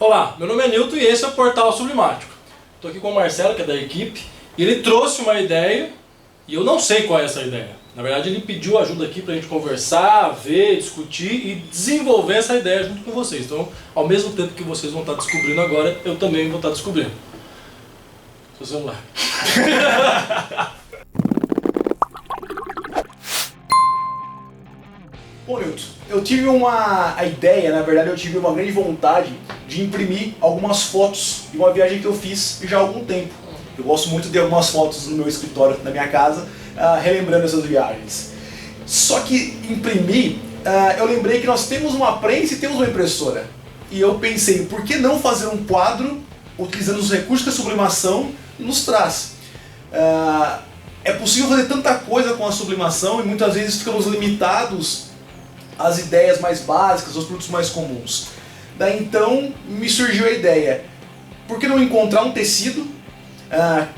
Olá, meu nome é Nilton e esse é o Portal Sublimático. Estou aqui com o Marcelo, que é da equipe, e ele trouxe uma ideia e eu não sei qual é essa ideia. Na verdade, ele pediu ajuda aqui para a gente conversar, ver, discutir e desenvolver essa ideia junto com vocês. Então, ao mesmo tempo que vocês vão estar descobrindo agora, eu também vou estar descobrindo. Seu celular. Bom, Nilton, eu tive uma ideia, na verdade eu tive uma grande vontade de imprimir algumas fotos de uma viagem que eu fiz já há algum tempo. Eu gosto muito de algumas fotos no meu escritório, na minha casa, relembrando essas viagens. Só que imprimir, eu lembrei que nós temos uma prensa e temos uma impressora. E eu pensei, por que não fazer um quadro utilizando os recursos que a sublimação nos traz? É possível fazer tanta coisa com a sublimação e muitas vezes ficamos limitados às ideias mais básicas, aos produtos mais comuns. Daí então me surgiu a ideia, por que não encontrar um tecido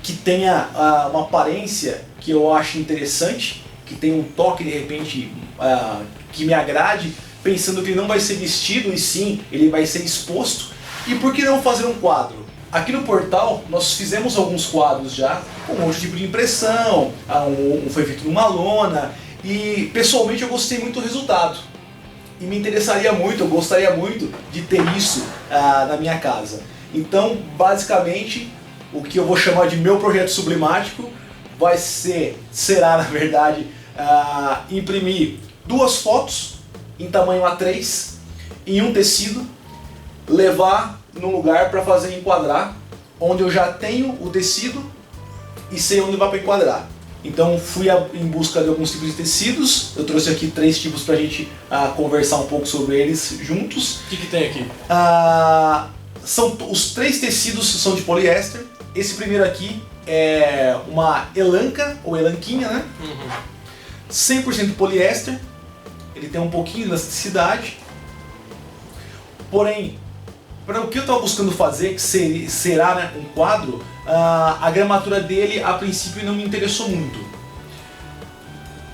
que tenha uma aparência que eu acho interessante, que tenha um toque de repente que me agrade, pensando que ele não vai ser vestido e sim ele vai ser exposto, e por que não fazer um quadro? Aqui no portal nós fizemos alguns quadros já, com um outro tipo de impressão, um foi feito numa lona, e pessoalmente eu gostei muito do resultado. E me interessaria muito, eu gostaria muito de ter isso na minha casa. Então, basicamente, o que eu vou chamar de meu projeto sublimático será, na verdade, imprimir duas fotos em tamanho A3 em um tecido, levar num lugar para fazer enquadrar, onde eu já tenho o tecido e sei onde vai para enquadrar. Então fui em busca de alguns tipos de tecidos, eu trouxe aqui 3 tipos para a gente conversar um pouco sobre eles juntos. O que tem aqui? Os 3 tecidos são de poliéster. Esse primeiro aqui é uma elanca, ou elanquinha, né? 100% poliéster, ele tem um pouquinho de elasticidade. Porém, para o que eu estava buscando fazer, que será, né, um quadro, a gramatura dele a princípio não me interessou muito.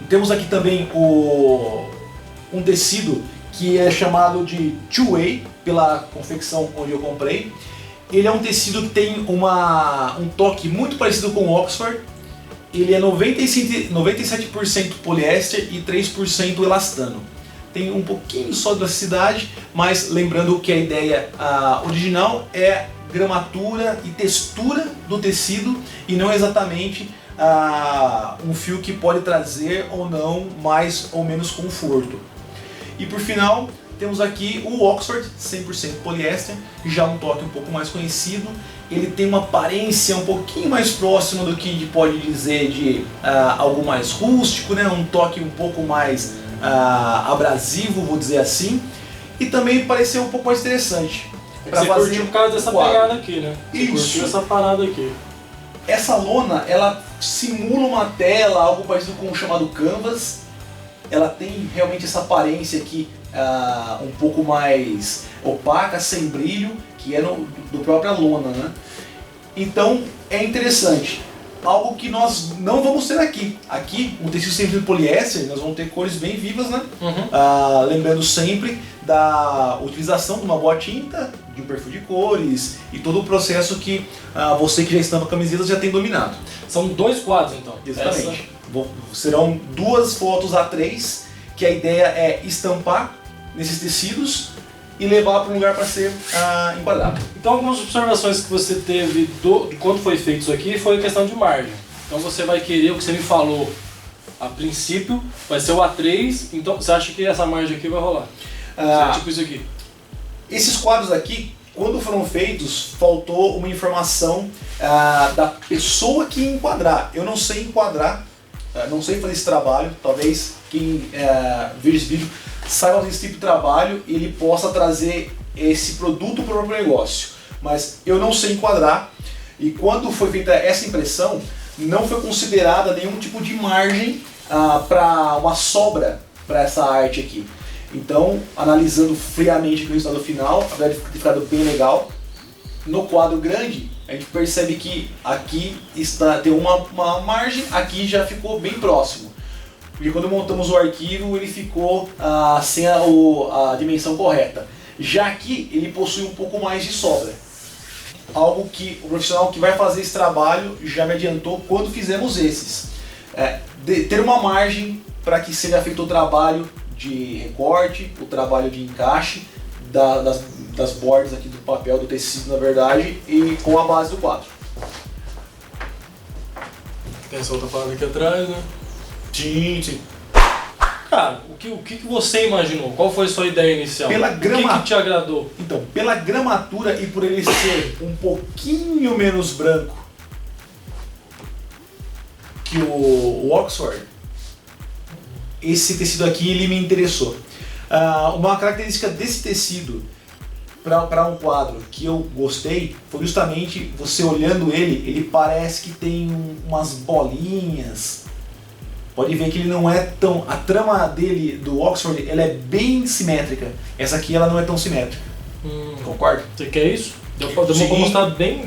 Temos aqui também um tecido que é chamado de two-way, pela confecção onde eu comprei. Ele é um tecido que tem um toque muito parecido com o Oxford. Ele é 97% poliéster e 3% elastano. Tem um pouquinho só de elasticidade, mas lembrando que a ideia original é gramatura e textura do tecido e não exatamente um fio que pode trazer ou não mais ou menos conforto. E por final temos aqui o Oxford 100% poliéster, já um toque um pouco mais conhecido. Ele tem uma aparência um pouquinho mais próxima do que a gente pode dizer de algo mais rústico, né? Um toque um pouco mais abrasivo, vou dizer assim, e também pareceu um pouco mais interessante. Você curtiu por causa dessa pegada aqui, né? Você Isso. curtiu essa parada aqui. Essa lona, ela simula uma tela, algo parecido com o chamado canvas. Ela tem realmente essa aparência aqui um pouco mais opaca, sem brilho, que é do própria lona, né? Então é interessante. Algo que nós não vamos ter aqui. Aqui, um tecido sempre de poliéster, nós vamos ter cores bem vivas, né? Lembrando sempre da utilização de uma boa tinta, de um perfil de cores e todo o processo que você que já estampa camisetas já tem dominado. São 2 quadros então. Exatamente. Serão 2 fotos A3, que a ideia é estampar nesses tecidos e levar para um lugar para ser enquadrado. Então algumas observações que você teve de quando foi feito isso aqui foi questão de margem. Então você vai querer, o que você me falou a princípio, vai ser o A3, então você acha que essa margem aqui vai rolar? Tipo isso aqui. Esses quadros aqui, quando foram feitos, faltou uma informação da pessoa que ia enquadrar. Eu não sei enquadrar, não sei fazer esse trabalho, talvez quem veja esse vídeo saiba desse tipo de trabalho e ele possa trazer esse produto para o próprio negócio. Mas eu não sei enquadrar, e quando foi feita essa impressão, não foi considerada nenhum tipo de margem para uma sobra para essa arte aqui. Então, analisando friamente o resultado final, apesar de ter ficado bem legal, no quadro grande, a gente percebe que aqui tem uma margem, aqui já ficou bem próximo. Porque quando montamos o arquivo, ele ficou sem a dimensão correta. Já aqui ele possui um pouco mais de sobra. Algo que o profissional que vai fazer esse trabalho já me adiantou quando fizemos esses. Ter uma margem para que seja feito o trabalho de recorte, o trabalho de encaixe das bordas aqui do papel, do tecido na verdade, e com a base do quadro. Tem essa outra parada aqui atrás, né? Sim. Cara, o que você imaginou? Qual foi a sua ideia inicial? O que te agradou? Então, pela gramatura e por ele ser um pouquinho menos branco que o Oxford, esse tecido aqui ele me interessou. Uma característica desse tecido para um quadro que eu gostei foi justamente você olhando ele parece que tem umas bolinhas. Pode ver que ele não é tão... A trama dele, do Oxford, ela é bem simétrica. Essa aqui ela não é tão simétrica. Concorda? Você quer isso? Deu pra mostrar bem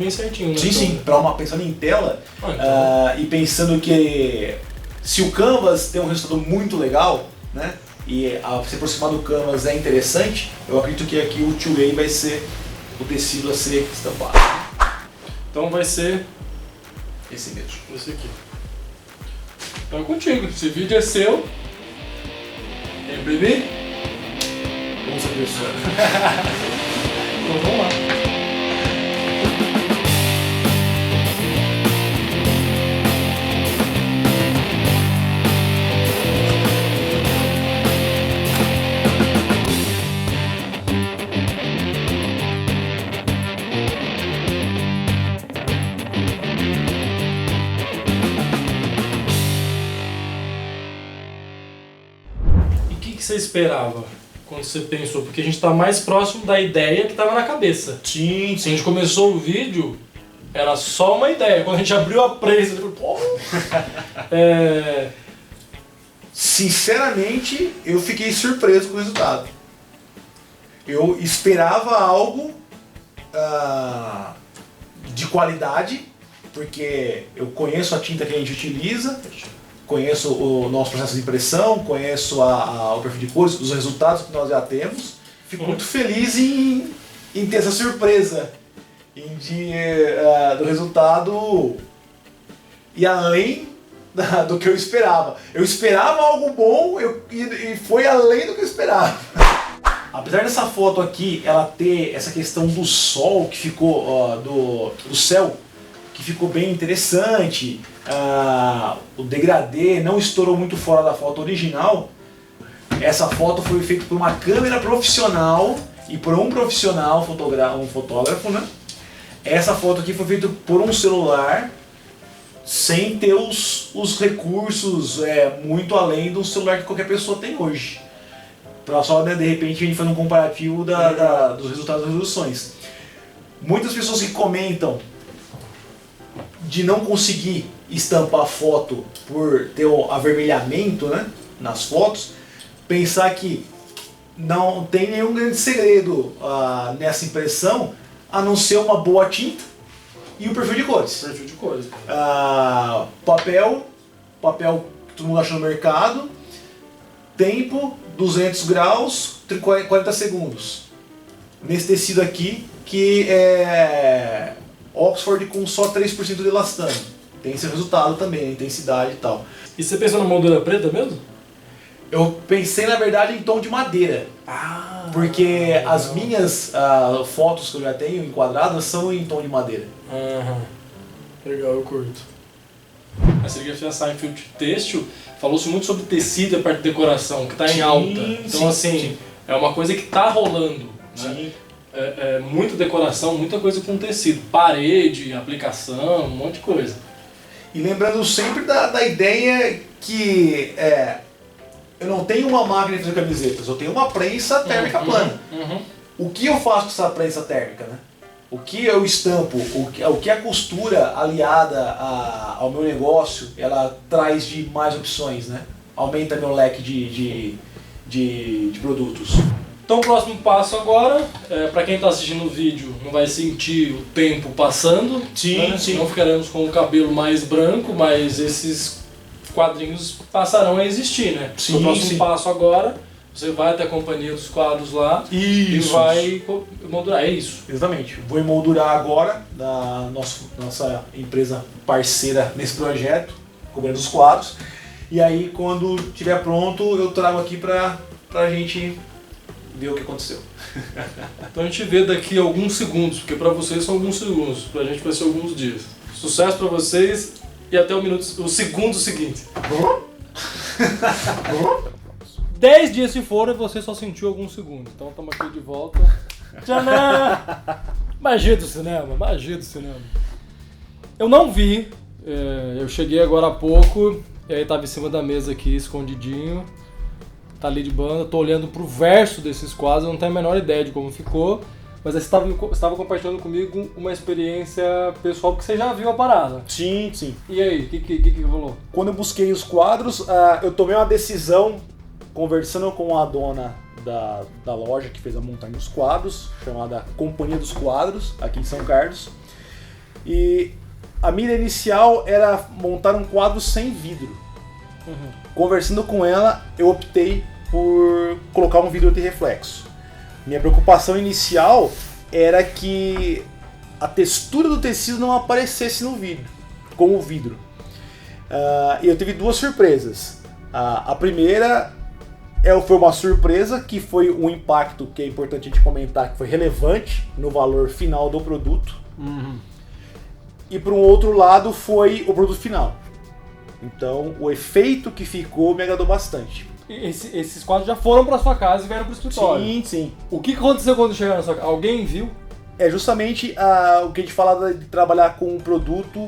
certinho, né? Sim. Pensando em tela, então. e pensando que se o canvas tem um resultado muito legal, né? E se aproximar do canvas é interessante, eu acredito que aqui o two-way vai ser o tecido a ser estampado. Então vai ser esse mesmo. Esse aqui. Então é contigo, esse vídeo é seu. Quer imprimir? Vamos ver isso. Então vamos lá. O que você esperava quando você pensou? Porque a gente está mais próximo da ideia que estava na cabeça. Sim. A gente começou o vídeo, era só uma ideia. Quando a gente abriu a prensa, eu falei, pô... Sinceramente, eu fiquei surpreso com o resultado. Eu esperava algo de qualidade, porque eu conheço a tinta que a gente utiliza, conheço o nosso processo de impressão, conheço o perfil de cores, os resultados que nós já temos. Fico muito feliz em ter essa surpresa do resultado e além do que eu esperava. Eu esperava algo bom e foi além do que eu esperava. Apesar dessa foto aqui, ela ter essa questão do sol que ficou, do céu, que ficou bem interessante, o degradê não estourou muito fora da foto original. Essa foto foi feita por uma câmera profissional e por um profissional um fotógrafo, né? Essa foto aqui foi feita por um celular, sem ter os recursos muito além do celular que qualquer pessoa tem hoje. Pra só, né, de repente, a gente faz um comparativo dos resultados das resoluções. Muitas pessoas que comentam de não conseguir estampar foto por ter o avermelhamento, né, nas fotos, pensar que não tem nenhum grande segredo nessa impressão, a não ser uma boa tinta e o perfil de cores. Papel que todo mundo acha no mercado, tempo 200 graus, 40 segundos. Nesse tecido aqui, que é Oxford com só 3% de elastano. Tem esse resultado também, a intensidade e tal. E você pensou na moldura preta mesmo? Eu pensei, na verdade, em tom de madeira. Porque as minhas fotos que eu já tenho enquadradas são em tom de madeira. Legal, eu curto. A serigrafia Seinfeld Têxtil falou-se muito sobre tecido e a parte de decoração, que está em alta. Então, sim. É uma coisa que está rolando. Né? Muita decoração, muita coisa com tecido. Parede, aplicação, um monte de coisa. E lembrando sempre da ideia que eu não tenho uma máquina de fazer camisetas, eu tenho uma prensa térmica plana. O que eu faço com essa prensa térmica, né? O que eu estampo, o que a costura aliada ao meu negócio, ela traz de mais opções, né? Aumenta meu leque de produtos. Então o próximo passo agora, para quem está assistindo o vídeo, não vai sentir o tempo passando. Sim. Não ficaremos com o cabelo mais branco, mas esses quadrinhos passarão a existir, né? O próximo passo agora Você vai até a companhia dos quadros lá e Isso. vai moldurar, é isso? Exatamente. Vou emoldurar agora na nossa empresa parceira nesse projeto, cobrando os quadros. E aí, quando estiver pronto, eu trago aqui pra gente ver o que aconteceu. Então a gente vê daqui a alguns segundos, porque para vocês são alguns segundos, pra gente vai ser alguns dias. Sucesso para vocês e até o segundo seguinte. 10 dias se foram e você só sentiu alguns segundos. Então estamos aqui de volta. Tchanã! Magia do cinema, magia do cinema. Eu não vi, eu cheguei agora há pouco, e aí tava em cima da mesa aqui, escondidinho. Tá ali de banda, tô olhando pro verso desses quadros, eu não tenho a menor ideia de como ficou, mas você estava compartilhando comigo uma experiência pessoal, porque você já viu a parada. Sim, sim. E aí, o que rolou? Quando eu busquei os quadros, eu tomei uma decisão, conversando com a dona da loja que fez a montagem dos quadros, chamada Companhia dos Quadros, aqui em São Carlos. E a minha ideia inicial era montar um quadro sem vidro. Uhum. Conversando com ela, eu optei por colocar um vidro antirreflexo. Minha preocupação inicial era que a textura do tecido não aparecesse no vidro, com o vidro. E eu tive duas surpresas. A primeira foi uma surpresa, que foi um impacto que é importante a gente comentar, que foi relevante no valor final do produto. Uhum. E por um outro lado foi o produto final. Então o efeito que ficou me agradou bastante. Esses quadros já foram pra sua casa e vieram pro escritório. Sim, sim. O que aconteceu quando chegaram na sua casa? Alguém viu? É justamente o que a gente fala de trabalhar com um produto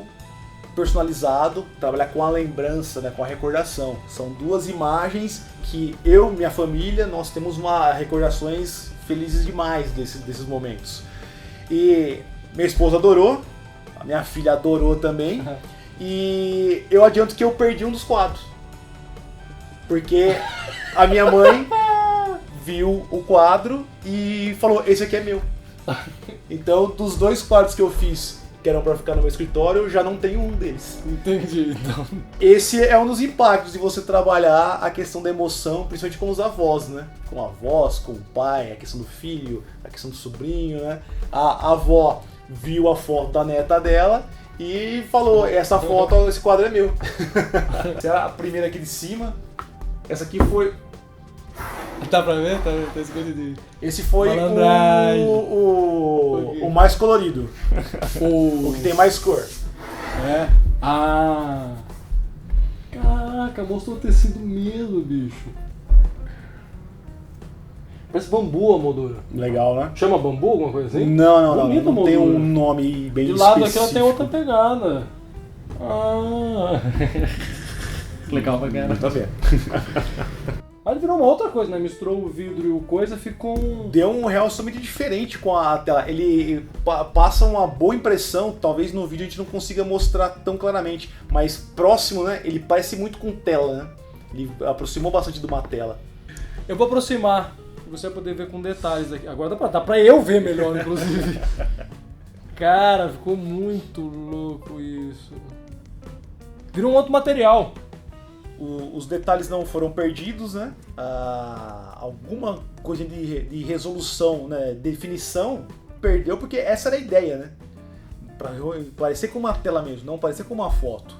personalizado, trabalhar com a lembrança, né, com a recordação. São duas imagens que eu e minha família, nós temos recordações felizes demais desses momentos. E minha esposa adorou, a minha filha adorou também, e eu adianto que eu perdi um dos quadros. Porque a minha mãe viu o quadro e falou, esse aqui é meu. Então, dos dois quadros que eu fiz, que eram para ficar no meu escritório, eu já não tenho um deles. Entendi, então. Esse é um dos impactos de você trabalhar a questão da emoção, principalmente com os avós, né? Com a avós, com o pai, a questão do filho, a questão do sobrinho, né? A avó viu a foto da neta dela e falou, essa foto, esse quadro é meu. Essa é a primeira aqui de cima. Essa aqui foi... Tá pra ver? Tá escondidinho. Esse foi o mais colorido. O que tem mais cor. É? Ah! Caraca, mostrou o tecido mesmo, bicho. Parece bambu a moldura. Legal, né? Chama bambu, alguma coisa assim? Não Bonita tem moldura. um nome bem De específico. lado aqui ela tem outra pegada. Ah! Legal pra caramba. Tá vendo? Aí ele virou uma outra coisa, né? Misturou o vidro e o coisa, ficou um... Deu um realmente diferente com a tela. Ele passa uma boa impressão, talvez no vídeo a gente não consiga mostrar tão claramente, mas próximo, né? Ele parece muito com tela, né? Ele aproximou bastante de uma tela. Eu vou aproximar, pra você poder ver com detalhes aqui. Agora dá pra eu ver melhor, inclusive. Cara, ficou muito louco isso. Virou um outro material. Os detalhes não foram perdidos, né? Alguma coisa de resolução, né? Definição, perdeu, porque essa era a ideia, né? Pra parecer com uma tela mesmo, não parecer com uma foto.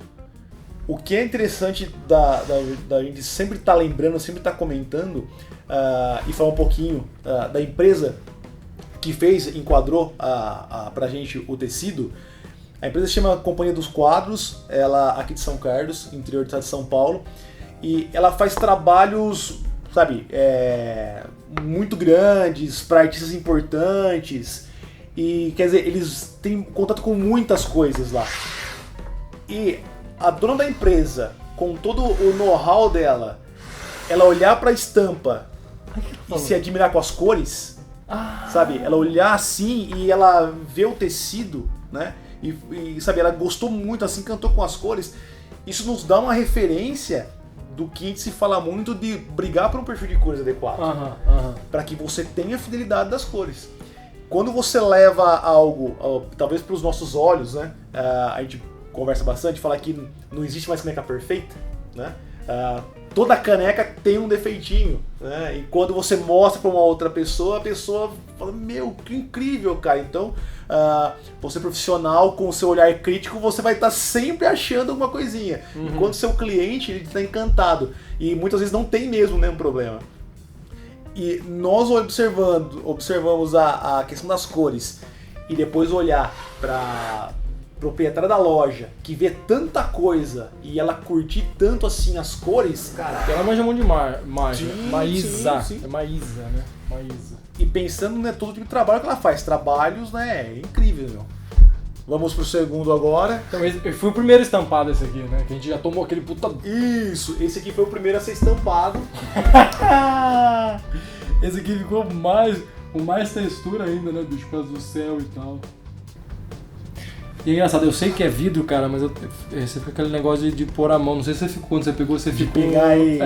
O que é interessante da gente sempre estar lembrando, sempre estar comentando, e falar um pouquinho da empresa que enquadrou pra gente o tecido. A empresa se chama Companhia dos Quadros, ela aqui de São Carlos, interior do estado de São Paulo, e ela faz trabalhos, sabe, muito grandes, para artistas importantes, e quer dizer, eles têm contato com muitas coisas lá. E a dona da empresa, com todo o know-how dela, ela olhar para a estampa e se admirar com as cores, sabe, ela olhar assim e ela ver o tecido, né? E sabe, ela gostou muito, assim, cantou com as cores. Isso nos dá uma referência do que a gente se fala muito de brigar por um perfil de cores adequado. Para que você tenha a fidelidade das cores. Quando você leva algo, talvez para os nossos olhos, né? A gente conversa bastante, fala que não existe mais caneca perfeita, né? Toda caneca tem um defeitinho. né? E quando você mostra para uma outra pessoa, a pessoa fala, meu, que incrível, cara. Então, você profissional, com o seu olhar crítico, você vai estar sempre achando alguma coisinha. Enquanto o seu cliente, ele está encantado. E muitas vezes não tem mesmo nenhum problema. E nós observamos a questão das cores e depois olhar para proprietária da loja, que vê tanta coisa e ela curtir tanto assim as cores, cara. Ela manja muito de Maísa. Sim. É Maísa, né? Maísa. E pensando, né, todo tipo de trabalho que ela faz. Trabalhos, né, é incrível, meu. Vamos pro segundo agora. Então, foi o primeiro estampado esse aqui, né? Que a gente já tomou aquele puta... Isso, esse aqui foi o primeiro a ser estampado. Esse aqui ficou com mais textura ainda, né, bicho? Por causa do céu e tal. E é engraçado, eu sei que é vidro, cara, mas você fica aquele negócio de pôr a mão. Não sei se você ficou, quando você pegou, você ficou... pegar e...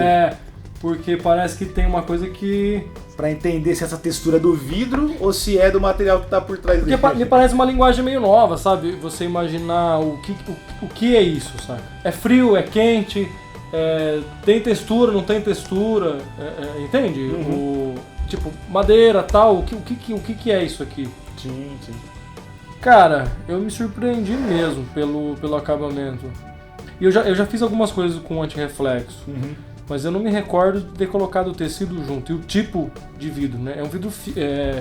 porque parece que tem uma coisa que... Pra entender se essa textura é do vidro ou se é do material que tá por trás dele. Porque me parece uma linguagem meio nova, sabe? Você imaginar o que é isso, sabe? É frio, é quente, tem textura, não tem textura, entende? Tipo, madeira, tal, o que é isso aqui? Sim. Cara, eu me surpreendi mesmo pelo acabamento. E eu já fiz algumas coisas com antirreflexo, mas eu não me recordo de ter colocado o tecido junto. E o tipo de vidro, né? É um vidro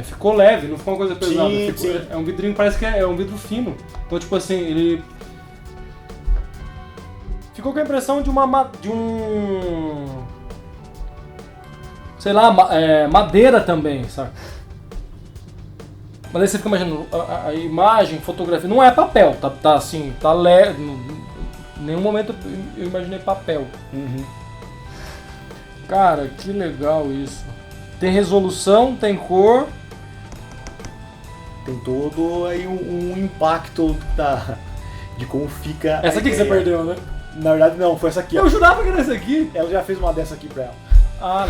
ficou leve, não ficou uma coisa pesada. Sim. É um vidrinho, parece que é um vidro fino. Então, tipo assim, ele... Ficou com a impressão de sei lá, madeira também, sabe? Mas aí você fica imaginando, a imagem, fotografia, não é papel, tá assim, tá leve, em nenhum momento eu imaginei papel. Cara, que legal isso. Tem resolução, tem cor. Tem todo aí um impacto de como fica... Essa aqui que você perdeu, né? Na verdade não, foi essa aqui. Eu jurava que era essa aqui. Ela já fez uma dessa aqui pra ela. Ah,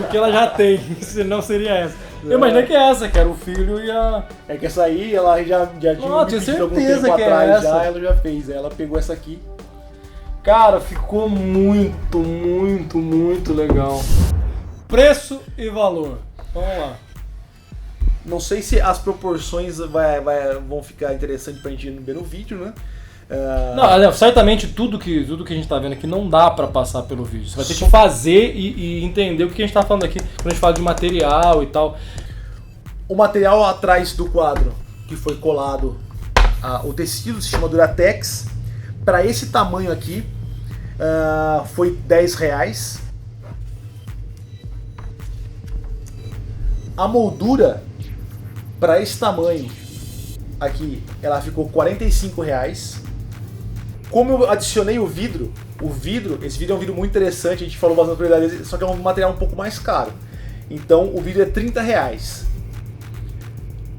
porque ela já tem, senão seria essa. Eu imaginei que é essa, que era o filho e a... É que essa aí, ela já tinha me pedido algum tempo atrás, ela já fez. Ela pegou essa aqui. Cara, ficou muito, muito, muito legal. Preço e valor. Vamos lá. Não sei se as proporções vão ficar interessantes pra gente ver no vídeo, né? Não, certamente tudo que a gente tá vendo aqui não dá pra passar pelo vídeo. Você vai ter que fazer e entender o que a gente tá falando aqui quando a gente fala de material e tal. O material atrás do quadro que foi colado, o tecido se chama Duratex. Para esse tamanho aqui foi R$10. A moldura para esse tamanho aqui, ela ficou R$45. Como eu adicionei o vidro, esse vidro é um vidro muito interessante, a gente falou bastante sobre ele, só que é um material um pouco mais caro. Então o vidro é R$30.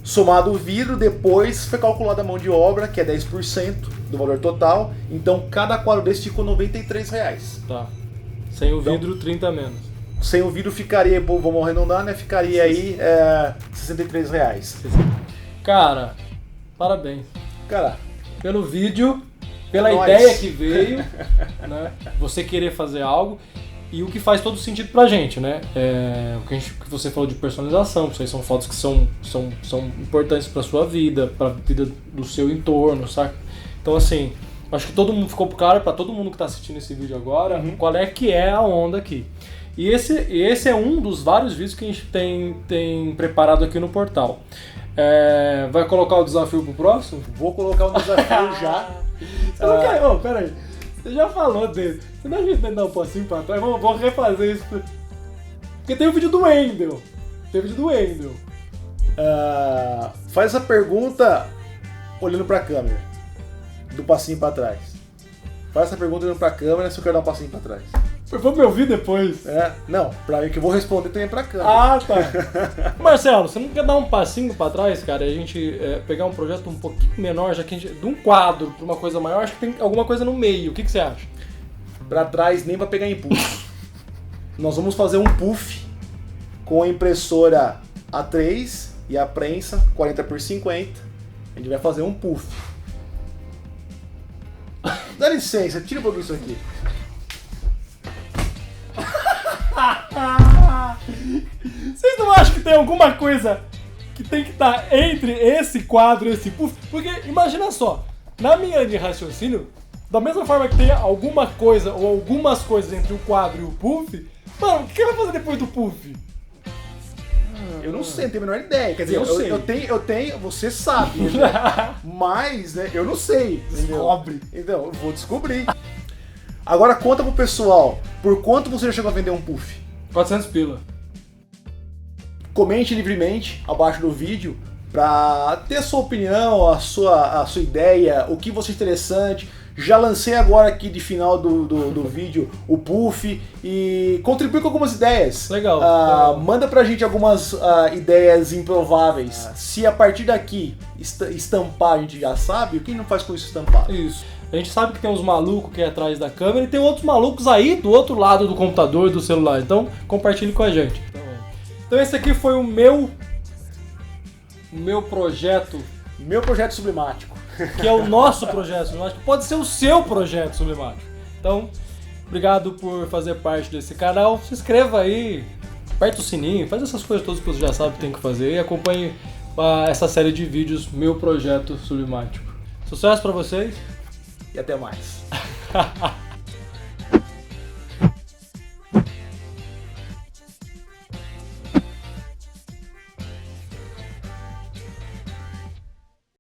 Somado o vidro, depois foi calculada a mão de obra, que é 10% do valor total. Então cada quadro desse ficou R$93. Tá. Sem o vidro, 30 menos. Sem o vidro ficaria, vamos arredondar, né? Ficaria aí R$63. Cara, parabéns. Cara, pelo vídeo, pela ideia que veio, né? Você querer fazer algo e o que faz todo sentido pra gente, né? O que você falou de personalização, isso aí são fotos que são importantes pra sua vida, pra vida do seu entorno, sabe? Então assim, acho que todo mundo ficou claro pra todo mundo que tá assistindo esse vídeo agora, qual é que é a onda aqui. E esse é um dos vários vídeos que a gente tem preparado aqui no portal. Vai colocar o desafio pro próximo? Vou colocar um desafio já. Você não quer? Oh, peraí. Você já falou dele. Você não ajuda a dar um passinho pra trás? Vamos refazer isso. Porque tem o vídeo do Wendel. Faz essa pergunta olhando pra câmera. Do passinho pra trás. Faz essa pergunta olhando pra câmera se eu quero dar um passinho pra trás. Vamos me ouvir depois. Não, pra mim que eu vou responder também pra câmera. Ah, tá. Marcelo, você não quer dar um passinho pra trás, cara? E a gente pegar um projeto um pouquinho menor, já que a gente... De um quadro pra uma coisa maior, acho que tem alguma coisa no meio. O que você acha? Pra trás nem pra pegar impulso. Nós vamos fazer um puff com a impressora A3 e a prensa 40x50. A gente vai fazer um puff. Dá licença, tira um pouquinho isso aqui. Vocês não acham que tem alguma coisa que tem que estar entre esse quadro e esse puff? Porque imagina só, na minha linha de raciocínio, da mesma forma que tem alguma coisa ou algumas coisas entre o quadro e o puff, mano, o que ele vai fazer depois do puff? Eu não sei, não tenho a menor ideia. Quer dizer, Eu sei. eu tenho, você sabe, né? Mas, né, eu não sei. Descobre. Então, eu vou descobrir. Agora conta pro pessoal, por quanto você já chegou a vender um puff? 400 pila. Comente livremente abaixo do vídeo pra ter a sua opinião, a sua ideia, o que você acha interessante. Já lancei agora aqui de final do vídeo o puff e contribui com algumas ideias. Legal, legal. Manda pra gente algumas ideias improváveis. Se a partir daqui estampar a gente já sabe, o que não faz com isso estampar? Isso. A gente sabe que tem uns malucos aqui atrás da câmera e tem outros malucos aí do outro lado do computador, do celular. Então, compartilhe com a gente. Então esse aqui foi o meu projeto. Meu projeto sublimático. Que é o nosso projeto sublimático. Pode ser o seu projeto sublimático. Então, obrigado por fazer parte desse canal. Se inscreva aí, aperta o sininho, faz essas coisas todas que você já sabe que tem que fazer e acompanhe essa série de vídeos Meu Projeto Sublimático. Sucesso pra vocês! E até mais.